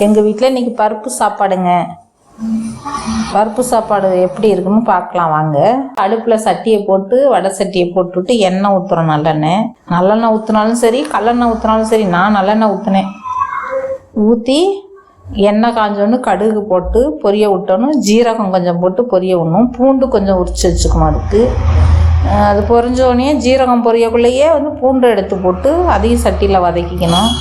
எங்கள் வீட்டில் இன்றைக்கி பருப்பு சாப்பாடுங்க. பருப்பு சாப்பாடு எப்படி இருக்குன்னு பார்க்கலாம் வாங்க. அடுப்பில் சட்டியை போட்டு வடை சட்டியை போட்டுவிட்டு எண்ணெய் ஊற்றுறோம். நல்லெண்ணெய் ஊற்றினாலும் சரி, கல்லெண்ணெய் ஊற்றினாலும் சரி. நான் நல்லெண்ணெய் ஊற்றினேன். ஊற்றி எண்ணெய் காஞ்சோன்னு கடுகு போட்டு பொரிய விட்டோன்னு, ஜீரகம் கொஞ்சம் போட்டு பொரிய விடணும். பூண்டு கொஞ்சம் உரித்து வச்சுக்கணும். அது பொரிஞ்சோடனே ஜீரகம் பொரியக்குள்ளேயே பூண்டு எடுத்து போட்டு அதையும் சட்டியில் வதக்கிக்கணும்.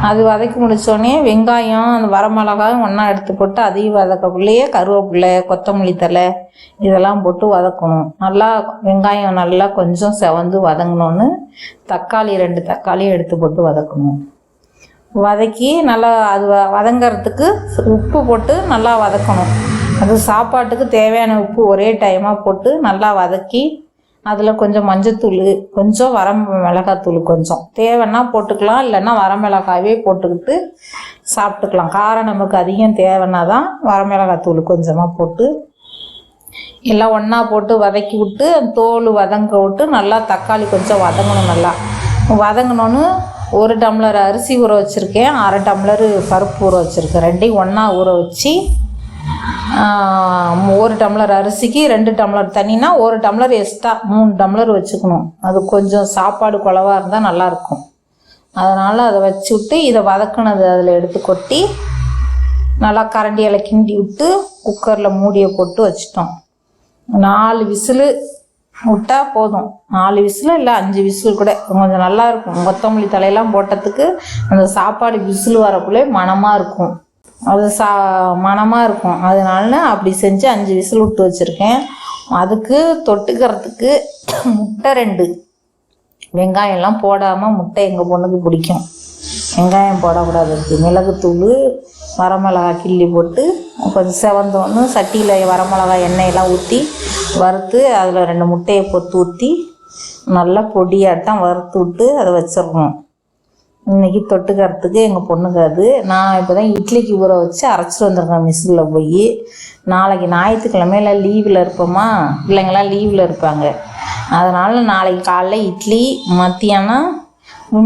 அது வதக்கி முடித்தோடனே வெங்காயம், அந்த வரமிளகாயும் ஒன்றா எடுத்து போட்டு அதையும் வதக்கக்குள்ளேயே கருவேப்பிலை, கொத்தமல்லி தழை இதெல்லாம் போட்டு வதக்கணும். நல்லா வெங்காயம் நல்லா கொஞ்சம் செவந்து வதங்கினோன்னு தக்காளி 2 தக்காளியும் எடுத்து போட்டு வதக்கணும். வதக்கி நல்லா அது வதங்கிறதுக்கு உப்பு போட்டு நல்லா வதக்கணும். அது சாப்பாட்டுக்கு தேவையான உப்பு ஒரே டைமாக போட்டு நல்லா வதக்கி அதில் கொஞ்சம் மஞ்சத்தூள், கொஞ்சம் மிளகாத்தூள் கொஞ்சம் தேவைன்னா போட்டுக்கலாம். இல்லைன்னா வரமிளகாவே போட்டுக்கிட்டு சாப்பிட்டுக்கலாம். காரம் நமக்கு அதிகம் தேவைன்னா தான் வரமிளகாத்தூள் கொஞ்சமாக போட்டு எல்லாம் ஒன்றா போட்டு வதக்கி விட்டு தோல் வதங்க விட்டு நல்லா தக்காளி கொஞ்சம் வதங்கணும். நல்லா வதங்கினோன்னு 1 டம்ளர் அரிசி ஊற வச்சுருக்கேன், 1/2 டம்ளர் பருப்பு ஊற வச்சுருக்கேன். ரெண்டையும் ஒன்றா ஊற வச்சு 1 டம்ளர் அரிசிக்கு 2 டம்ளர் தண்ணினா 1 டம்ளர் எக்ஸ்ட்ரா 3 டம்ளர் வச்சுக்கணும். அது கொஞ்சம் சாப்பாடு குழவா இருந்தால் நல்லாயிருக்கும். அதனால் அதை வச்சு விட்டு இதை வதக்கினது அதில் எடுத்து கொட்டி நல்லா கரண்டியில் கிண்டி விட்டு குக்கரில் மூடியை போட்டு வச்சிட்டோம். 4 விசில் விட்டால் போதும். 4 விசில் இல்லை 5 விசில் கூட கொஞ்சம் நல்லாயிருக்கும். கொத்தமல்லி தலையெல்லாம் போட்டதுக்கு அந்த சாப்பாடு விசில் வரக்குள்ளே மணமாக இருக்கும். அது மணமாக இருக்கும். அதனால அப்படி செஞ்சு 5 விசில் விட்டு வச்சுருக்கேன். அதுக்கு தொட்டுக்கிறதுக்கு முட்டை 2, வெங்காயம்லாம் போடாமல் முட்டை எங்கள் பொண்ணுக்கு பிடிக்கும். வெங்காயம் போடக்கூடாது. மிளகுத்தூள், வரமிளகாய் கிள்ளி போட்டு கொஞ்சம் செவந்தோன்னு சட்டியில் வரமிளகாய் எண்ணெயெல்லாம் ஊற்றி வறுத்து அதில் 2 முட்டையை ஊற்றி நல்லா பொடியாட்டம் வறுத்து விட்டு அதை வச்சிடணும். இன்றைக்கி தொட்டுக்கிறதுக்கு எங்கள் பொண்ணுக்கு அது. நான் இப்போ தான் இட்லிக்கு ஊற வச்சு அரைச்சிட்டு வந்துருக்கேன் மிஷினில் போய். நாளைக்கு ஞாயிற்றுக்கிழமையில லீவில் இருப்போமா, பிள்ளைங்களாம் லீவில் இருப்பாங்க. அதனால் நாளைக்கு காலைல இட்லி, மத்தியானம்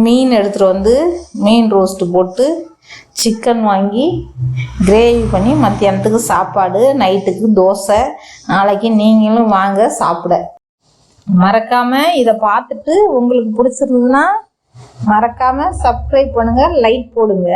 மீன் எடுத்துகிட்டு வந்து மீன் ரோஸ்ட்டு போட்டு சிக்கன் வாங்கி கிரேவி பண்ணி மத்தியானத்துக்கு சாப்பாடு, நைட்டுக்கு தோசை. நாளைக்கு நீங்களும் வாங்க சாப்பிட. மறக்காமல் இதை பார்த்துட்டு உங்களுக்கு பிடிச்சிருந்ததுன்னா மறக்காமல் சப்ஸ்கிரைப் பண்ணுங்கள், லைக் போடுங்க.